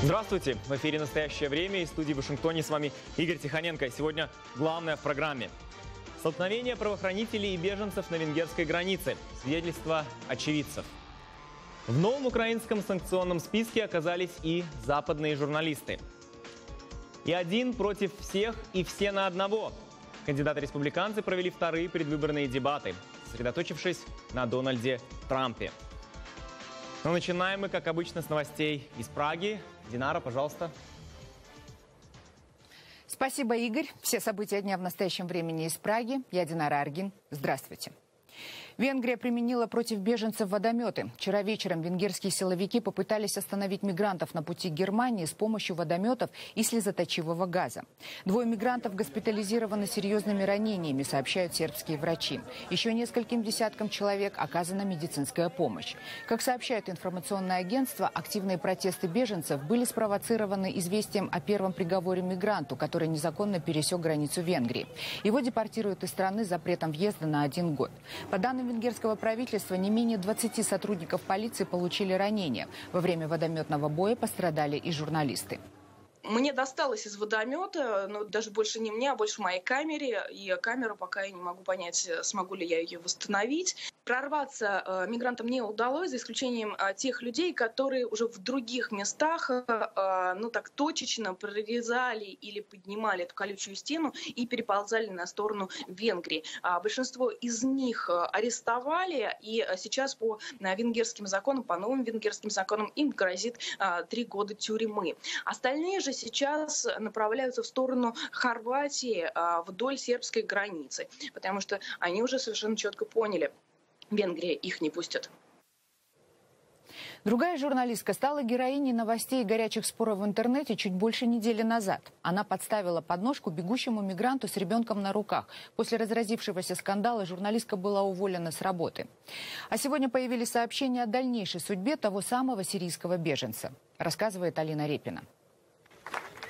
Здравствуйте! В эфире «Настоящее время» из студии в Вашингтоне с вами Игорь Тихоненко. Сегодня главное в программе. Столкновение правоохранителей и беженцев на венгерской границе. Свидетельства очевидцев. В новом украинском санкционном списке оказались и западные журналисты. И один против всех, и все на одного. Кандидаты-республиканцы провели вторые предвыборные дебаты, сосредоточившись на Дональде Трампе. Но начинаем мы, как обычно, с новостей из Праги. Динара, пожалуйста. Спасибо, Игорь. Все события дня в настоящем времени из Праги. Я Динара Аргин. Здравствуйте. Венгрия применила против беженцев водометы. Вчера вечером венгерские силовики попытались остановить мигрантов на пути к Германии с помощью водометов и слезоточивого газа. 2 мигрантов госпитализированы серьезными ранениями, сообщают сербские врачи. Еще нескольким десяткам человек оказана медицинская помощь. Как сообщает информационное агентство, активные протесты беженцев были спровоцированы известием о первом приговоре мигранту, который незаконно пересек границу Венгрии. Его депортируют из страны с запретом въезда на 1 год. По данным венгерского правительства, не менее 20 сотрудников полиции получили ранения. Во время водометного боя пострадали и журналисты. Мне досталось из водомета, но даже больше не мне, а больше моей камере. И камеру пока я не могу понять, смогу ли я ее восстановить. Прорваться мигрантам не удалось, за исключением тех людей, которые уже в других местах так точечно прорезали или поднимали эту колючую стену и переползали на сторону Венгрии. Большинство из них арестовали, и сейчас по венгерским законам, по новым венгерским законам им грозит 3 года тюрьмы. Остальные же сейчас направляются в сторону Хорватии вдоль сербской границы, потому что они уже совершенно четко поняли, Венгрия их не пустит. Другая журналистка стала героиней новостей и горячих споров в интернете чуть больше недели назад. Она подставила подножку бегущему мигранту с ребенком на руках. После разразившегося скандала журналистка была уволена с работы. А сегодня появились сообщения о дальнейшей судьбе того самого сирийского беженца. Рассказывает Алина Репина.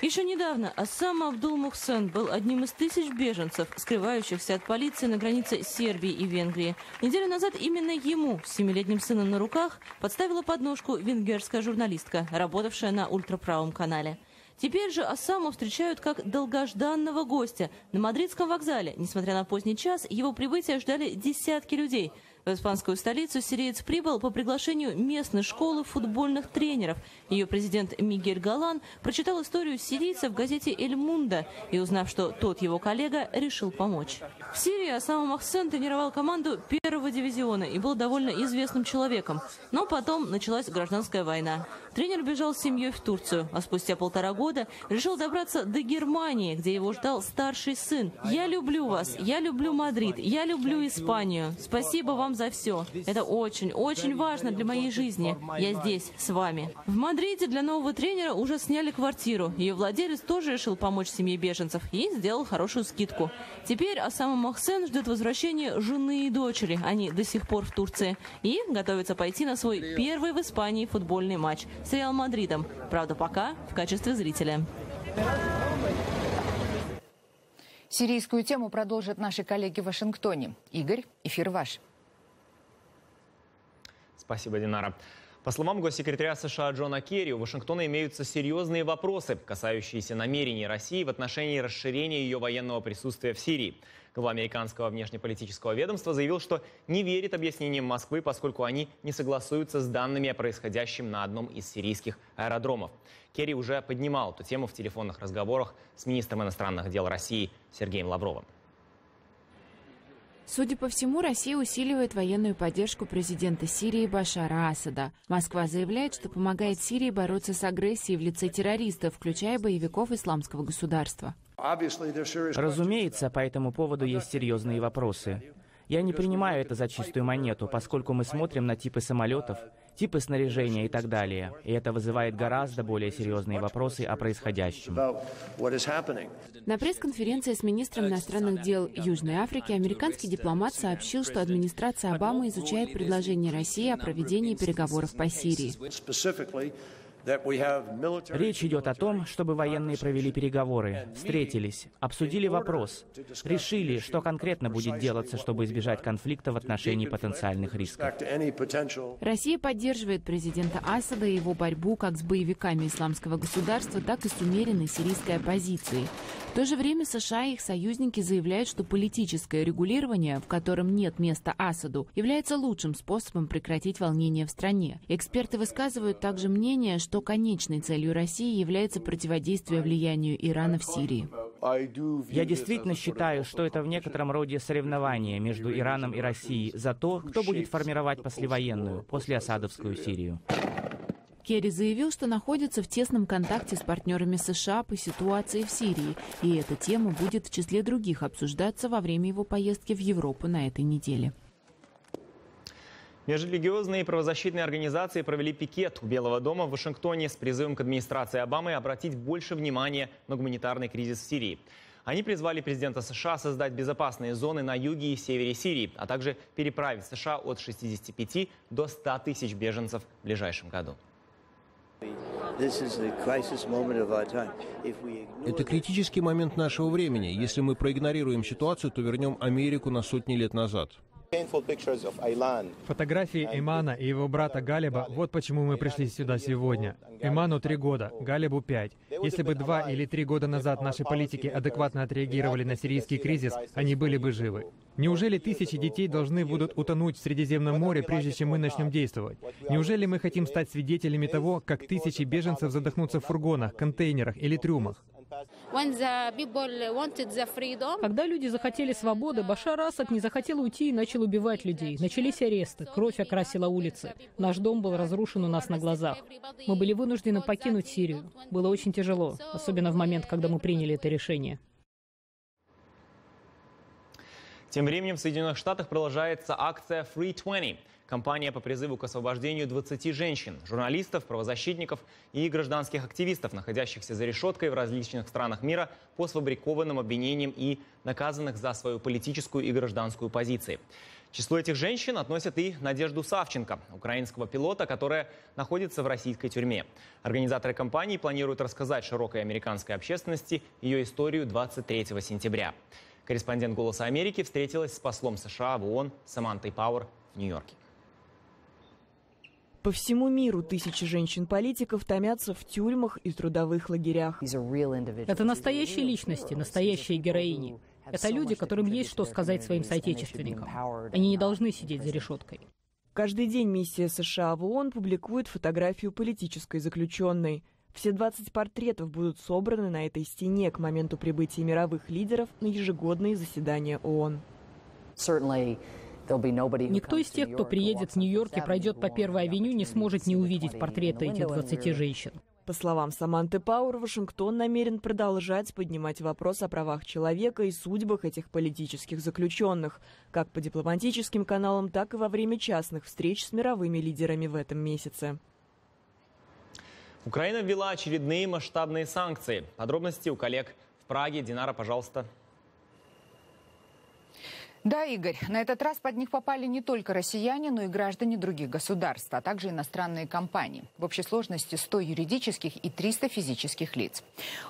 Еще недавно Ассам Абдул-Мухсен был одним из тысяч беженцев, скрывающихся от полиции на границе Сербии и Венгрии. Неделю назад именно ему, с 7-летним сыном на руках, подставила подножку венгерская журналистка, работавшая на ультраправом канале. Теперь же Ассаму встречают как долгожданного гостя. На мадридском вокзале, несмотря на поздний час, его прибытия ждали десятки людей. В испанскую столицу сириец прибыл по приглашению местной школы футбольных тренеров. Ее президент Мигель Галан прочитал историю сирийца в газете «Эль Мундо» и, узнав, что тот его коллега, решил помочь. В Сирии Ассам Махсен тренировал команду 1-го дивизиона и был довольно известным человеком. Но потом началась гражданская война. Тренер бежал с семьей в Турцию, а спустя 1,5 года решил добраться до Германии, где его ждал старший сын. «Я люблю вас, я люблю Мадрид, я люблю Испанию. Спасибо вам за все. Это очень важно для моей жизни. Я здесь, с вами». В Мадриде для нового тренера уже сняли квартиру. Ее владелец тоже решил помочь семье беженцев и сделал хорошую скидку. Теперь Ассама Махсен ждет возвращения жены и дочери. Они до сих пор в Турции. И готовится пойти на свой первый в Испании футбольный матч с Реал Мадридом. Правда, пока в качестве зрителя. Сирийскую тему продолжат наши коллеги в Вашингтоне. Игорь, эфир ваш. Спасибо, Динара. По словам госсекретаря США Джона Керри, у Вашингтона имеются серьезные вопросы, касающиеся намерений России в отношении расширения ее военного присутствия в Сирии. Глава американского внешнеполитического ведомства заявил, что не верит объяснениям Москвы, поскольку они не согласуются с данными о происходящем на одном из сирийских аэродромов. Керри уже поднимал эту тему в телефонных разговорах с министром иностранных дел России Сергеем Лавровым. Судя по всему, Россия усиливает военную поддержку президента Сирии Башара Асада. Москва заявляет, что помогает Сирии бороться с агрессией в лице террористов, включая боевиков исламского государства. Разумеется, по этому поводу есть серьезные вопросы. Я не принимаю это за чистую монету, поскольку мы смотрим на типы самолетов, типы снаряжения и так далее. И это вызывает гораздо более серьезные вопросы о происходящем. На пресс-конференции с министром иностранных дел Южной Африки американский дипломат сообщил, что администрация Обамы изучает предложение России о проведении переговоров по Сирии. Речь идет о том, чтобы военные провели переговоры, встретились, обсудили вопрос, решили, что конкретно будет делаться, чтобы избежать конфликта в отношении потенциальных рисков. Россия поддерживает президента Асада и его борьбу как с боевиками исламского государства, так и с умеренной сирийской оппозицией. В то же время США и их союзники заявляют, что политическое регулирование, в котором нет места Асаду, является лучшим способом прекратить волнения в стране. Эксперты высказывают также мнение, что конечной целью России является противодействие влиянию Ирана в Сирии. Я действительно считаю, что это в некотором роде соревнование между Ираном и Россией за то, кто будет формировать послевоенную, послеасадовскую Сирию. Керри заявил, что находится в тесном контакте с партнерами США по ситуации в Сирии, и эта тема будет в числе других обсуждаться во время его поездки в Европу на этой неделе. Межрелигиозные и правозащитные организации провели пикет у Белого дома в Вашингтоне с призывом к администрации Обамы обратить больше внимания на гуманитарный кризис в Сирии. Они призвали президента США создать безопасные зоны на юге и севере Сирии, а также переправить США от 65 до 100 тысяч беженцев в ближайшем году. Это критический момент нашего времени. Если мы проигнорируем ситуацию, то вернем Америку на сотни лет назад. Фотографии Эймана и его брата Галеба – вот почему мы пришли сюда сегодня. Эйману 3 года, Галебу 5. Если бы 2 или 3 года назад наши политики адекватно отреагировали на сирийский кризис, они были бы живы. Неужели тысячи детей должны будут утонуть в Средиземном море, прежде чем мы начнем действовать? Неужели мы хотим стать свидетелями того, как тысячи беженцев задохнутся в фургонах, контейнерах или трюмах? Когда люди захотели свободы, Башар Асад не захотел уйти и начал убивать людей. Начались аресты, кровь окрасила улицы. Наш дом был разрушен у нас на глазах. Мы были вынуждены покинуть Сирию. Было очень тяжело, особенно в момент, когда мы приняли это решение. Тем временем в Соединенных Штатах продолжается акция Free 20. Кампания по призыву к освобождению 20 женщин, журналистов, правозащитников и гражданских активистов, находящихся за решеткой в различных странах мира по сфабрикованным обвинениям и наказанных за свою политическую и гражданскую позиции. К числу этих женщин относят и Надежду Савченко, украинского пилота, которая находится в российской тюрьме. Организаторы кампании планируют рассказать широкой американской общественности ее историю 23 сентября. Корреспондент «Голоса Америки» встретилась с послом США в ООН Самантой Пауэр в Нью-Йорке. По всему миру тысячи женщин-политиков томятся в тюрьмах и трудовых лагерях. Это настоящие личности, настоящие героини. Это люди, которым есть что сказать своим соотечественникам. Они не должны сидеть за решеткой. Каждый день миссия США в ООН публикует фотографию политической заключенной. Все 20 портретов будут собраны на этой стене к моменту прибытия мировых лидеров на ежегодные заседания ООН. Никто из тех, кто приедет в Нью-Йорк и пройдет по Первой авеню, не сможет не увидеть портреты этих 20 женщин. По словам Саманты Пауэр, Вашингтон намерен продолжать поднимать вопрос о правах человека и судьбах этих политических заключенных, как по дипломатическим каналам, так и во время частных встреч с мировыми лидерами в этом месяце. Украина ввела очередные масштабные санкции. Подробности у коллег в Праге. Динара, пожалуйста. Да, Игорь, на этот раз под них попали не только россияне, но и граждане других государств, а также иностранные компании. В общей сложности 100 юридических и 300 физических лиц.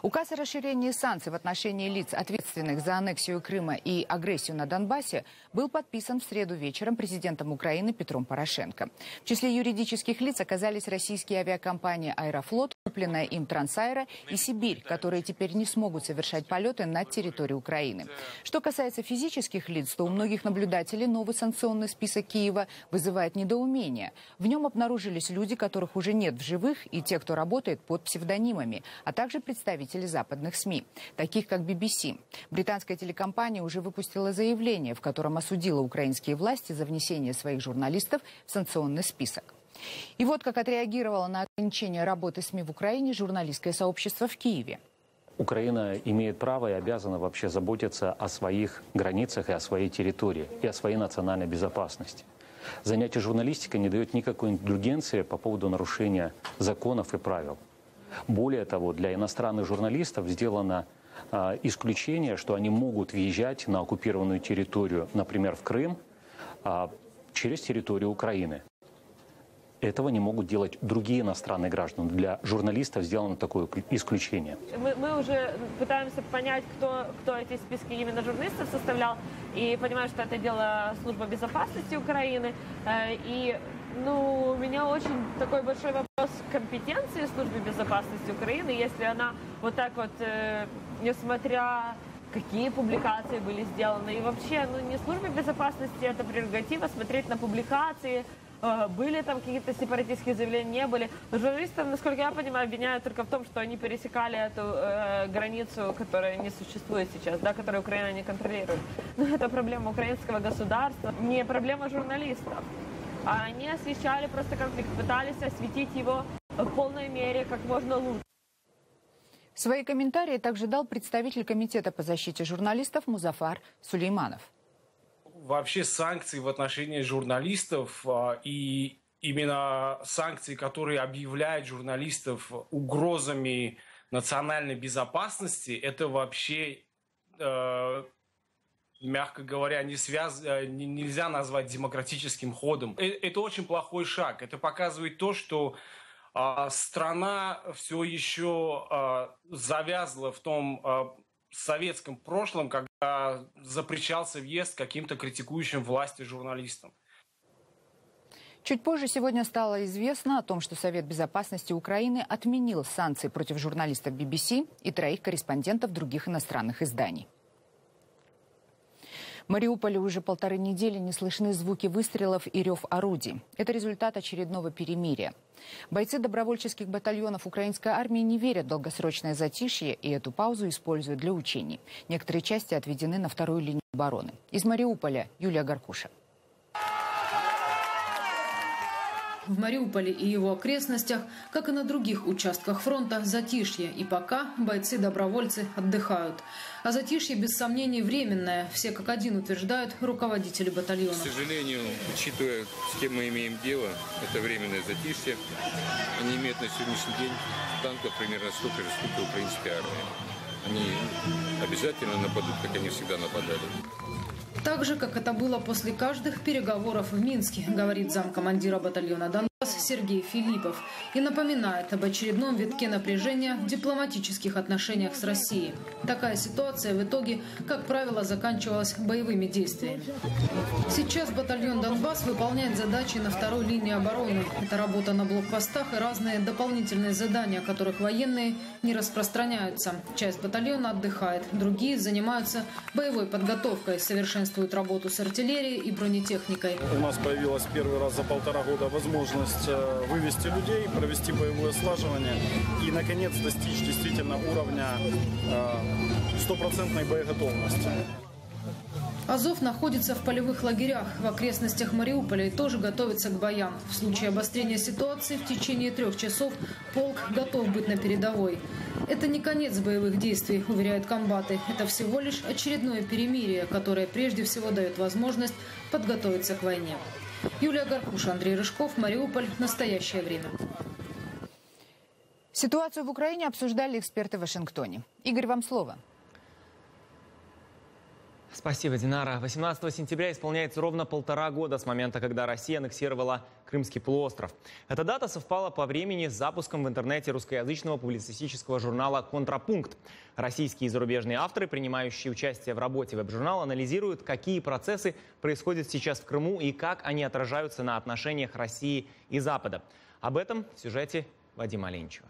Указ о расширении санкций в отношении лиц, ответственных за аннексию Крыма и агрессию на Донбассе, был подписан в среду вечером президентом Украины Петром Порошенко. В числе юридических лиц оказались российские авиакомпании «Аэрофлот», купленная им «Трансаэро» и «Сибирь», которые теперь не смогут совершать полеты над территорией Украины. Что касается физических лиц, то у многих наблюдателей новый санкционный список Киева вызывает недоумение. В нем обнаружились люди, которых уже нет в живых, и те, кто работает под псевдонимами, а также представители западных СМИ, таких как BBC. Британская телекомпания уже выпустила заявление, в котором осудила украинские власти за внесение своих журналистов в санкционный список. И вот как отреагировало на ограничение работы СМИ в Украине журналистское сообщество в Киеве. Украина имеет право и обязана вообще заботиться о своих границах и о своей территории, и о своей национальной безопасности. Занятие журналистикой не дает никакой индульгенции по поводу нарушения законов и правил. Более того, для иностранных журналистов сделано исключение, что они могут въезжать на оккупированную территорию, например, в Крым, через территорию Украины. этого не могут делать другие иностранные граждане. Для журналистов сделано такое исключение. Мы уже пытаемся понять, кто эти списки именно журналистов составлял, и понимаем, что это дело службы безопасности Украины. И у меня очень такой большой вопрос к компетенции службы безопасности Украины, если она вот так вот, несмотря какие публикации были сделаны, и вообще, не службе безопасности, это прерогатива смотреть на публикации, были там какие-то сепаратистские заявления, не были. Но журналистов, насколько я понимаю, обвиняют только в том, что они пересекали эту границу, которая не существует сейчас, да, которую Украина не контролирует. Но это проблема украинского государства, не проблема журналистов. А они освещали просто конфликт, пытались осветить его в полной мере, как можно лучше. Свои комментарии также дал представитель Комитета по защите журналистов Музафар Сулейманов. Вообще санкции в отношении журналистов и именно санкции, которые объявляют журналистов угрозами национальной безопасности, это вообще, мягко говоря, нельзя назвать демократическим ходом. Это очень плохой шаг. Это показывает то, что страна все еще завязла в том советском прошлом, когда запрещался въезд каким-то критикующим власти журналистам. Чуть позже сегодня стало известно о том, что Совет безопасности Украины отменил санкции против журналистов BBC и 3 корреспондентов других иностранных изданий. В Мариуполе уже 1,5 недели не слышны звуки выстрелов и рев орудий. Это результат очередного перемирия. Бойцы добровольческих батальонов украинской армии не верят в долгосрочное затишье и эту паузу используют для учений. Некоторые части отведены на 2-ю линию обороны. Из Мариуполя Юлия Гаркуша. В Мариуполе и его окрестностях, как и на других участках фронта, затишье. И пока бойцы-добровольцы отдыхают. А затишье, без сомнений, временное. Все как один утверждают руководители батальона. К сожалению, учитывая, с кем мы имеем дело, это временное затишье. Они имеют на сегодняшний день танков примерно столько же, сколько украинской армии. Они обязательно нападут, как они всегда нападали. Так же, как это было после каждых переговоров в Минске, говорит замкомандира батальона «Донбасс» Сергей Филиппов. И напоминает об очередном витке напряжения в дипломатических отношениях с Россией. Такая ситуация в итоге, как правило, заканчивалась боевыми действиями. Сейчас батальон «Донбасс» выполняет задачи на 2-й линии обороны. Это работа на блокпостах и разные дополнительные задания, о которых военные не распространяются. Часть батальона отдыхает, другие занимаются боевой подготовкой, совершенствуют работу с артиллерией и бронетехникой. У нас появилась первый раз за 1,5 года возможность вывести людей, провести боевое слаживание и, наконец, достичь действительно уровня 100% боеготовности. Азов находится в полевых лагерях в окрестностях Мариуполя и тоже готовится к боям. В случае обострения ситуации в течение 3 часов полк готов быть на передовой. Это не конец боевых действий, уверяют комбаты. Это всего лишь очередное перемирие, которое прежде всего дает возможность подготовиться к войне. Юлия Гаркуша, Андрей Рыжков, Мариуполь. Настоящее время. Ситуацию в Украине обсуждали эксперты в Вашингтоне. Игорь, вам слово. Спасибо, Динара. 18 сентября исполняется ровно 1,5 года с момента, когда Россия аннексировала Крымский полуостров. Эта дата совпала по времени с запуском в интернете русскоязычного публицистического журнала «Контрапункт». Российские и зарубежные авторы, принимающие участие в работе веб-журнала, анализируют, какие процессы происходят сейчас в Крыму и как они отражаются на отношениях России и Запада. Об этом в сюжете Вадима Оленичева.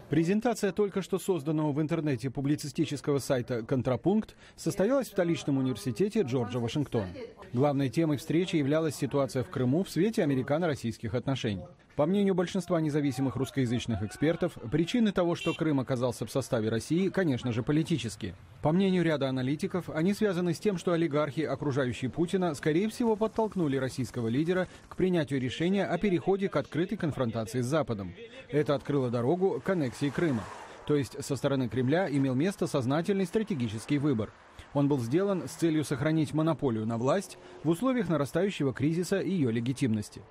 Презентация только что созданного в интернете публицистического сайта «Контрапункт» состоялась в столичном университете Джорджа Вашингтон. Главной темой встречи являлась ситуация в Крыму в свете американо-российских отношений. По мнению большинства независимых русскоязычных экспертов, причины того, что Крым оказался в составе России, конечно же, политические. По мнению ряда аналитиков, они связаны с тем, что олигархи, окружающие Путина, скорее всего, подтолкнули российского лидера к принятию решения о переходе к открытой конфронтации с Западом. Это открыло дорогу к аннексии Крыма. То есть со стороны Кремля имел место сознательный стратегический выбор. Он был сделан с целью сохранить монополию на власть в условиях нарастающего кризиса ее легитимности.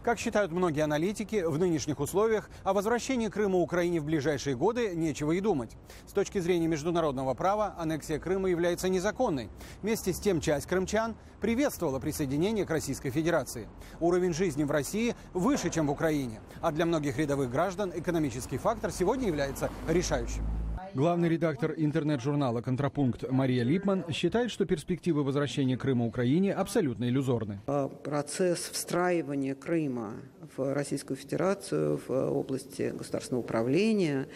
Как считают многие аналитики, в нынешних условиях о возвращении Крыма Украине в ближайшие годы нечего и думать. С точки зрения международного права, аннексия Крыма является незаконной. Вместе с тем часть крымчан приветствовала присоединение к Российской Федерации. Уровень жизни в России выше, чем в Украине. А для многих рядовых граждан экономический фактор сегодня является решающим. Главный редактор интернет-журнала «Контрапункт» Мария Липман считает, что перспективы возвращения Крыма Украине абсолютно иллюзорны. Процесс встраивания Крыма в Российскую Федерацию в области государственного управления,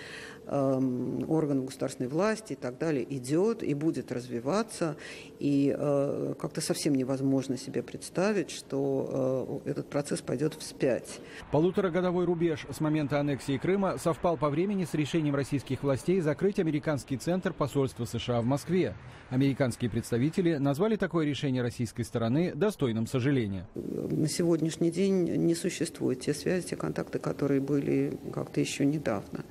органов государственной власти и так далее идет и будет развиваться. И как-то совсем невозможно себе представить, что этот процесс пойдет вспять. Полуторагодовой рубеж с момента аннексии Крыма совпал по времени с решением российских властей закрыть американский центр посольства США в Москве. Американские представители назвали такое решение российской стороны достойным сожаления. На сегодняшний день не существуют те связи, те контакты, которые были как-то еще недавно.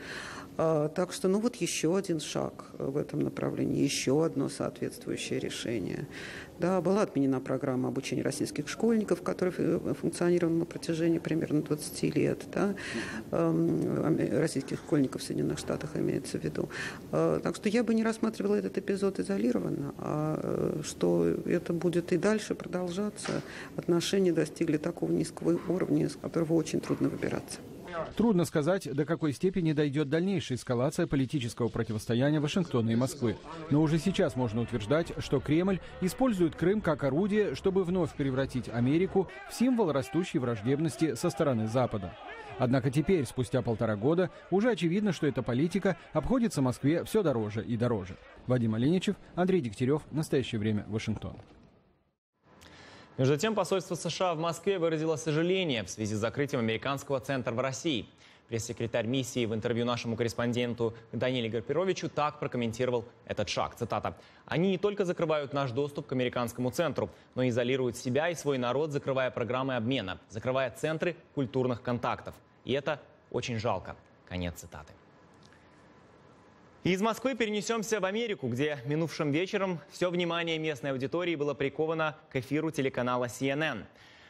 Так что, вот еще один шаг в этом направлении, еще одно соответствующее решение. Да, была отменена программа обучения российских школьников, которая функционировала на протяжении примерно 20 лет. Да, российских школьников в Соединенных Штатах имеется в виду. Так что я бы не рассматривала этот эпизод изолированно, а что это будет и дальше продолжаться. Отношения достигли такого низкого уровня, с которого очень трудно выбираться. Трудно сказать, до какой степени дойдет дальнейшая эскалация политического противостояния Вашингтона и Москвы. Но уже сейчас можно утверждать, что Кремль использует Крым как орудие, чтобы вновь превратить Америку в символ растущей враждебности со стороны Запада. Однако теперь, спустя 1,5 года, уже очевидно, что эта политика обходится Москве все дороже и дороже. Вадим Оленичев, Андрей Дегтярев. Настоящее время. Вашингтон. Между тем, посольство США в Москве выразило сожаление в связи с закрытием американского центра в России. Пресс-секретарь миссии в интервью нашему корреспонденту Даниилу Гарпировичу так прокомментировал этот шаг. Цитата. «Они не только закрывают наш доступ к американскому центру, но и изолируют себя и свой народ, закрывая программы обмена, закрывая центры культурных контактов. И это очень жалко». Конец цитаты. Из Москвы перенесемся в Америку, где минувшим вечером все внимание местной аудитории было приковано к эфиру телеканала CNN.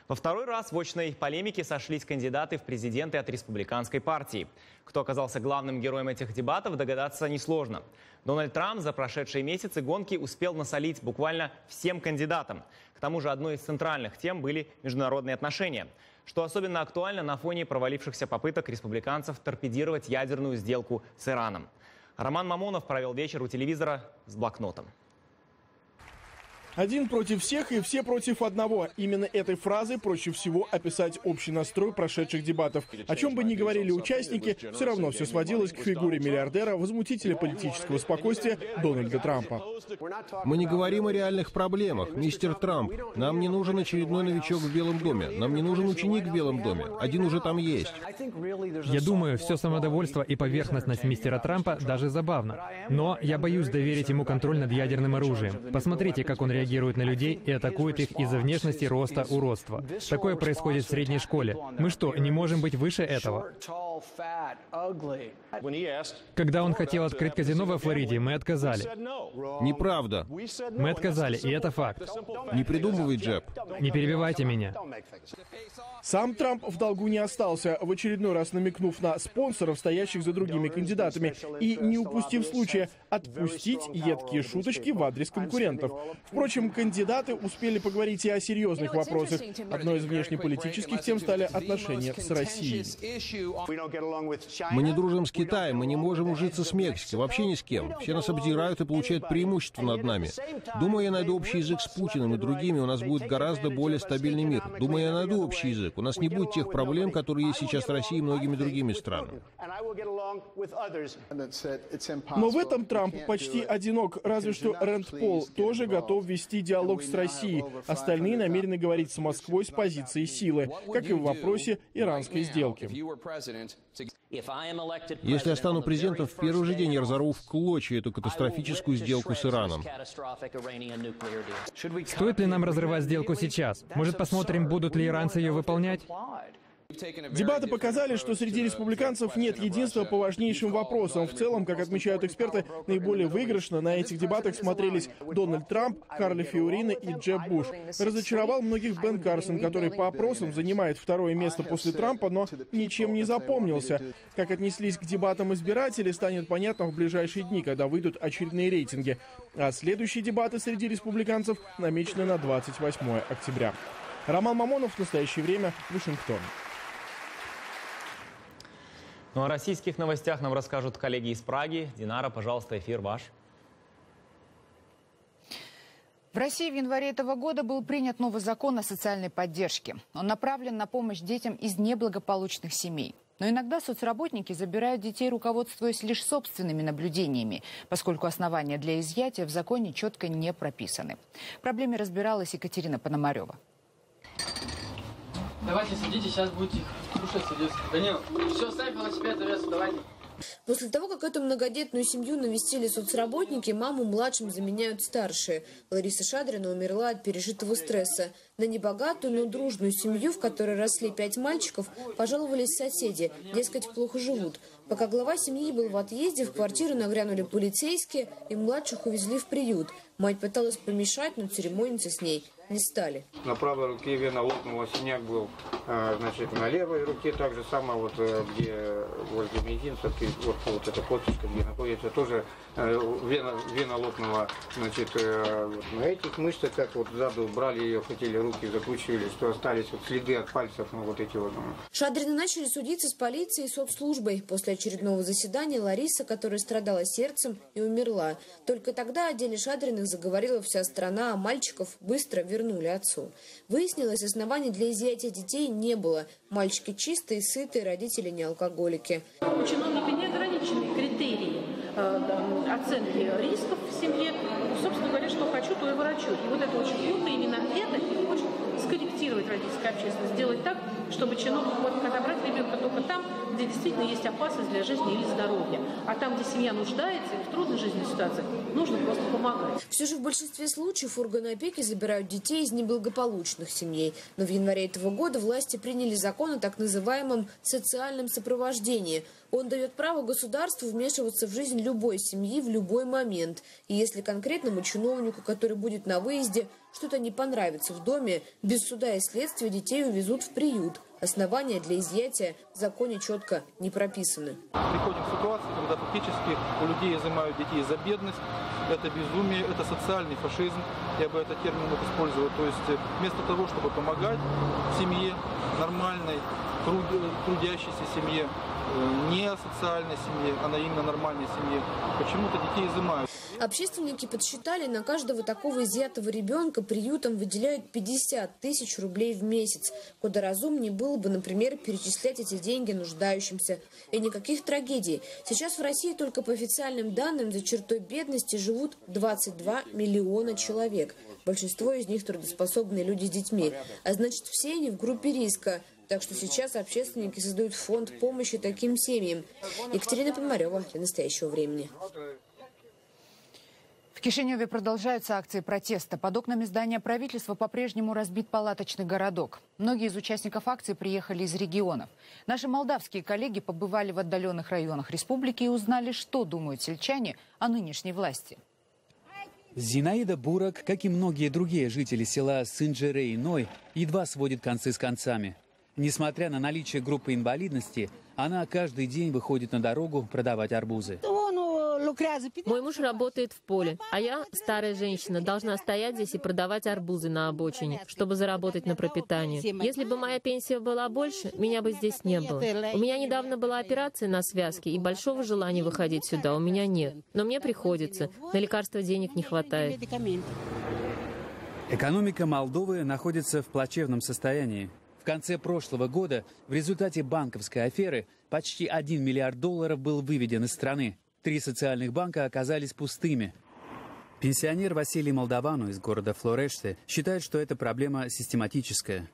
Во второй раз в очной полемике сошлись кандидаты в президенты от республиканской партии. Кто оказался главным героем этих дебатов, догадаться несложно. Дональд Трамп за прошедшие месяцы гонки успел насолить буквально всем кандидатам. К тому же одной из центральных тем были международные отношения, что особенно актуально на фоне провалившихся попыток республиканцев торпедировать ядерную сделку с Ираном. Роман Мамонов провел вечер у телевизора с блокнотом. Один против всех и все против одного. Именно этой фразой проще всего описать общий настрой прошедших дебатов. О чем бы ни говорили участники, все равно все сводилось к фигуре миллиардера, возмутителя политического спокойствия Дональда Трампа. Мы не говорим о реальных проблемах, мистер Трамп. Нам не нужен очередной новичок в Белом доме. Нам не нужен ученик в Белом доме. Один уже там есть. Я думаю, все самодовольство и поверхностность мистера Трампа даже забавно. Но я боюсь доверить ему контроль над ядерным оружием. Посмотрите, как он реагирует на людей и атакует их из-за внешности, роста, уродства. Такое происходит в средней школе. Мы что, не можем быть выше этого? Когда он хотел открыть казино во Флориде, мы отказали. Неправда. Мы отказали, и это факт. Не придумывай, Джеб. Не перебивайте меня. Сам Трамп в долгу не остался, в очередной раз намекнув на спонсоров, стоящих за другими кандидатами, и не упустив случая отпустить едкие шуточки в адрес конкурентов. Впрочем, кандидаты успели поговорить и о серьезных вопросах. Одной из внешнеполитических тем стали отношения с Россией. Мы не дружим с Китаем, мы не можем ужиться с Мексикой, вообще ни с кем. Все нас обдирают и получают преимущество над нами. Думаю, я найду общий язык с Путиным и другими, у нас будет гораздо более стабильный мир. Думаю, я найду общий язык. У нас не будет тех проблем, которые есть сейчас в России и многими другими странами. Но в этом Трамп почти одинок, разве что Рэнд Пол тоже готов вести диалог с Россией. Остальные намерены говорить с Москвой с позиции силы, как и в вопросе иранской сделки. Если я стану президентом, в первый же день я разорву в клочья эту катастрофическую сделку с Ираном. Стоит ли нам разрывать сделку сейчас? Может, посмотрим, будут ли иранцы ее выполнять? Дебаты показали, что среди республиканцев нет единства по важнейшим вопросам. В целом, как отмечают эксперты, наиболее выигрышно на этих дебатах смотрелись Дональд Трамп, Карли Фиорино и Джеб Буш. Разочаровал многих Бен Карсон, который по опросам занимает второе место после Трампа, но ничем не запомнился. Как отнеслись к дебатам избиратели, станет понятно в ближайшие дни, когда выйдут очередные рейтинги. А следующие дебаты среди республиканцев намечены на 28 октября. Роман Мамонов, в настоящее время, Вашингтон. Ну, о российских новостях нам расскажут коллеги из Праги. Динара, пожалуйста, эфир ваш. В России в январе этого года был принят новый закон о социальной поддержке. Он направлен на помощь детям из неблагополучных семей. Но иногда соцработники забирают детей, руководствуясь лишь собственными наблюдениями, поскольку основания для изъятия в законе четко не прописаны. В проблеме разбиралась Екатерина Пономарева. Давайте садитесь, сейчас будете кушать, садиться. Данил, все, ставь велосипед, вес, давайте. После того, как эту многодетную семью навестили соцработники, маму младшим заменяют старшие. Лариса Шадрина умерла от пережитого стресса. На небогатую, но дружную семью, в которой росли 5 мальчиков, пожаловались соседи, дескать, плохо живут. Пока глава семьи был в отъезде, в квартиру нагрянули полицейские и младших увезли в приют. Мать пыталась помешать, но церемониться с ней не стали. На правой руке вена лопнула, синяк был, значит, на левой руке так же самое, вот где возле мизинца, вот эта косточка, где находится, тоже вена лопнула, значит, вот на этих мышцах, как вот сзаду брали ее, хотели руки закручивали, что остались вот следы от пальцев, ну вот эти вот. Шадрины начали судиться с полицией и соцслужбой. После очередного заседания Лариса, которая страдала сердцем, и умерла. Только тогда о деле Шадриных заговорила вся страна, а мальчиков быстро вернули отцу. Выяснилось, оснований для изъятия детей не было. Мальчики чистые, сытые, родители не алкоголики. У чиновника не ограничены критерии оценки рисков в семье. Собственно говоря, что хочу, то и ворочу. И вот это очень плохо, именно это и хочет скорректировать родительская общественность, сделать так, чтобы чиновник мог отобрать ребенка только там, где действительно есть опасность для жизни или здоровья. А там, где семья нуждается и в трудной жизненной ситуации, нужно просто помогать. Все же в большинстве случаев органы опеки забирают детей из неблагополучных семей. Но в январе этого года власти приняли закон о так называемом социальном сопровождении. Он дает право государству вмешиваться в жизнь любой семьи в любой момент. И если конкретному чиновнику, который будет на выезде, что-то не понравится в доме, без суда и следствия детей увезут в приют. Основания для изъятия в законе четко не прописаны. Приходим к ситуации, когда фактически у людей изымают детей за бедность. Это безумие, это социальный фашизм, я бы этот термин мог использовать. То есть вместо того, чтобы помогать семье, нормальной, трудящейся семье, не социальной семье, а именно нормальной семье, почему-то детей изымают. Общественники подсчитали, на каждого такого изъятого ребенка приютам выделяют 50 тысяч рублей в месяц. Куда разумнее было бы, например, перечислять эти деньги нуждающимся. И никаких трагедий. Сейчас в России только по официальным данным за чертой бедности живут 22 миллиона человек. Большинство из них трудоспособные люди с детьми. А значит, все они в группе риска. Так что сейчас общественники создают фонд помощи таким семьям. Екатерина Пономарева для настоящего времени. В Кишиневе продолжаются акции протеста. Под окнами здания правительства по-прежнему разбит палаточный городок. Многие из участников акции приехали из регионов. Наши молдавские коллеги побывали в отдаленных районах республики и узнали, что думают сельчане о нынешней власти. Зинаида Бурак, как и многие другие жители села Сынджерей-Ной, едва сводит концы с концами. Несмотря на наличие группы инвалидности, она каждый день выходит на дорогу продавать арбузы. Мой муж работает в поле, а я, старая женщина, должна стоять здесь и продавать арбузы на обочине, чтобы заработать на пропитание. Если бы моя пенсия была больше, меня бы здесь не было. У меня недавно была операция на связке, и большого желания выходить сюда у меня нет. Но мне приходится. На лекарства денег не хватает. Экономика Молдовы находится в плачевном состоянии. В конце прошлого года в результате банковской аферы почти 1 миллиард долларов был выведен из страны. 3 социальных банка оказались пустыми. Пенсионер Василий Молдовану из города Флореште считает, что эта проблема систематическая.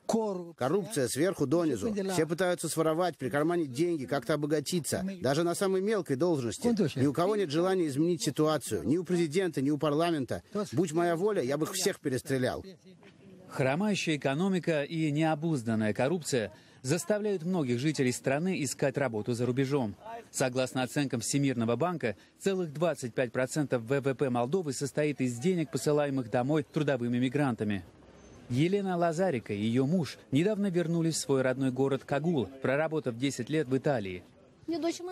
Коррупция сверху донизу. Все пытаются своровать, прикарманить деньги, как-то обогатиться. Даже на самой мелкой должности. Ни у кого нет желания изменить ситуацию. Ни у президента, ни у парламента. Будь моя воля, я бы их всех перестрелял. Хромающая экономика и необузданная коррупция заставляют многих жителей страны искать работу за рубежом. Согласно оценкам Всемирного банка, целых 25% ВВП Молдовы состоит из денег, посылаемых домой трудовыми мигрантами. Елена Лазарика и ее муж недавно вернулись в свой родной город Кагул, проработав 10 лет в Италии.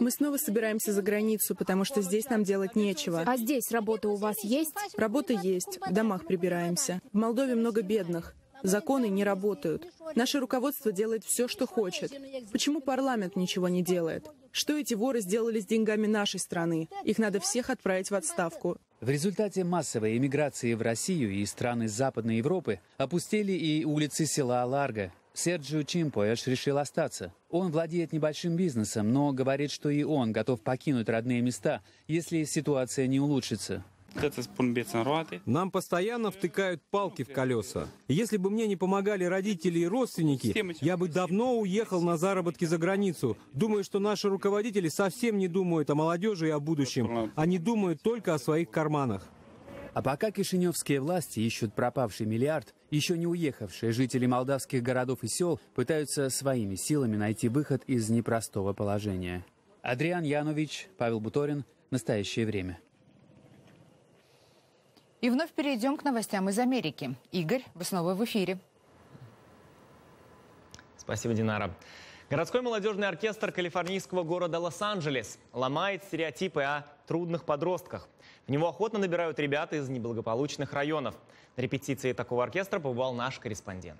Мы снова собираемся за границу, потому что здесь нам делать нечего. А здесь работа у вас есть? Работа есть, в домах прибираемся. В Молдове много бедных. Законы не работают. Наше руководство делает все, что хочет. Почему парламент ничего не делает? Что эти воры сделали с деньгами нашей страны? Их надо всех отправить в отставку. В результате массовой эмиграции в Россию и страны Западной Европы опустели и улицы села Ларго. Серджио Чимпоэш решил остаться. Он владеет небольшим бизнесом, но говорит, что и он готов покинуть родные места, если ситуация не улучшится. Нам постоянно втыкают палки в колеса. Если бы мне не помогали родители и родственники, я бы давно уехал на заработки за границу. Думаю, что наши руководители совсем не думают о молодежи и о будущем. Они думают только о своих карманах. А пока кишиневские власти ищут пропавший миллиард, еще не уехавшие жители молдавских городов и сел пытаются своими силами найти выход из непростого положения. Адриан Янович, Павел Буторин. Настоящее время. И вновь перейдем к новостям из Америки. Игорь, вы снова в эфире. Спасибо, Динара. Городской молодежный оркестр калифорнийского города Лос-Анджелес ломает стереотипы о трудных подростках. В него охотно набирают ребята из неблагополучных районов. На репетиции такого оркестра побывал наш корреспондент.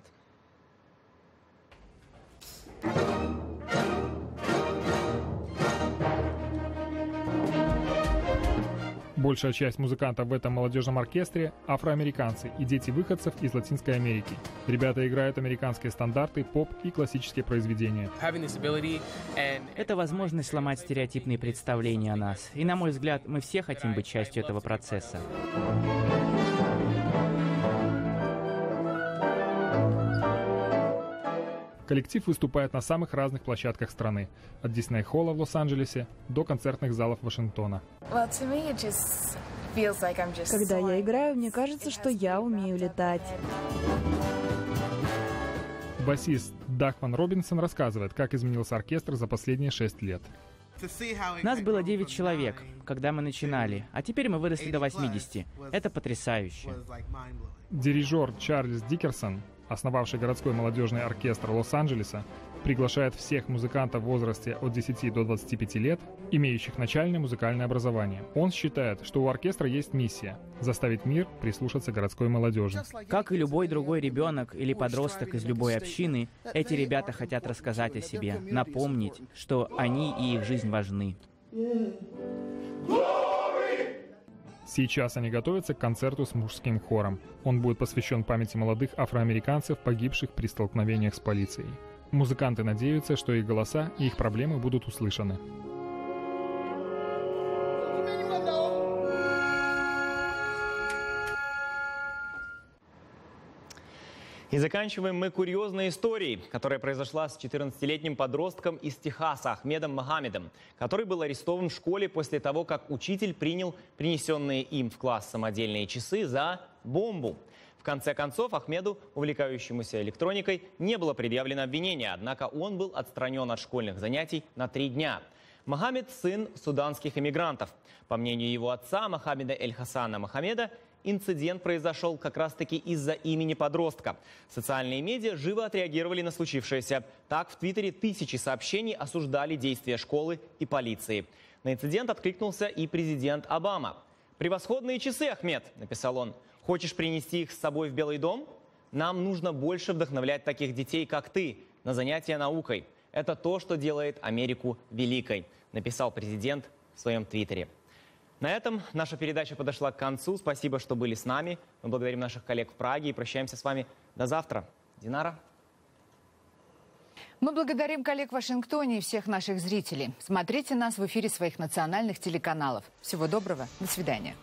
Большая часть музыкантов в этом молодежном оркестре – афроамериканцы и дети выходцев из Латинской Америки. Ребята играют американские стандарты, поп и классические произведения. Это возможность сломать стереотипные представления о нас. И, на мой взгляд, мы все хотим быть частью этого процесса. Коллектив выступает на самых разных площадках страны. От Дисней-холла в Лос-Анджелесе до концертных залов Вашингтона. Когда я играю, мне кажется, что я умею летать. Басист Дахман Робинсон рассказывает, как изменился оркестр за последние 6 лет. Нас было 9 человек, когда мы начинали, а теперь мы выросли до 80. Это потрясающе. Дирижер Чарльз Дикерсон, основавший городской молодежный оркестр Лос-Анджелеса, приглашает всех музыкантов в возрасте от 10 до 25 лет, имеющих начальное музыкальное образование. Он считает, что у оркестра есть миссия – заставить мир прислушаться городской молодежи. Как и любой другой ребенок или подросток из любой общины, эти ребята хотят рассказать о себе, напомнить, что они и их жизнь важны. Сейчас они готовятся к концерту с мужским хором. Он будет посвящен памяти молодых афроамериканцев, погибших при столкновениях с полицией. Музыканты надеются, что их голоса и их проблемы будут услышаны. И заканчиваем мы курьезной историей, которая произошла с 14-летним подростком из Техаса Ахмедом Мохаммедом, который был арестован в школе после того, как учитель принял принесенные им в класс самодельные часы за бомбу. В конце концов, Ахмеду, увлекающемуся электроникой, не было предъявлено обвинение, однако он был отстранен от школьных занятий на 3 дня. Мохаммед – сын суданских эмигрантов. По мнению его отца, Мохаммеда Эль-Хасана Мохаммеда, инцидент произошел как раз-таки из-за имени подростка. Социальные медиа живо отреагировали на случившееся. Так, в Твиттере тысячи сообщений осуждали действия школы и полиции. На инцидент откликнулся и президент Обама. «Превосходные часы, Ахмед», – написал он. «Хочешь принести их с собой в Белый дом? Нам нужно больше вдохновлять таких детей, как ты, на занятия наукой. Это то, что делает Америку великой», – написал президент в своем Твиттере. На этом наша передача подошла к концу. Спасибо, что были с нами. Мы благодарим наших коллег в Праге и прощаемся с вами до завтра. Динара. Мы благодарим коллег в Вашингтоне и всех наших зрителей. Смотрите нас в эфире своих национальных телеканалов. Всего доброго. До свидания.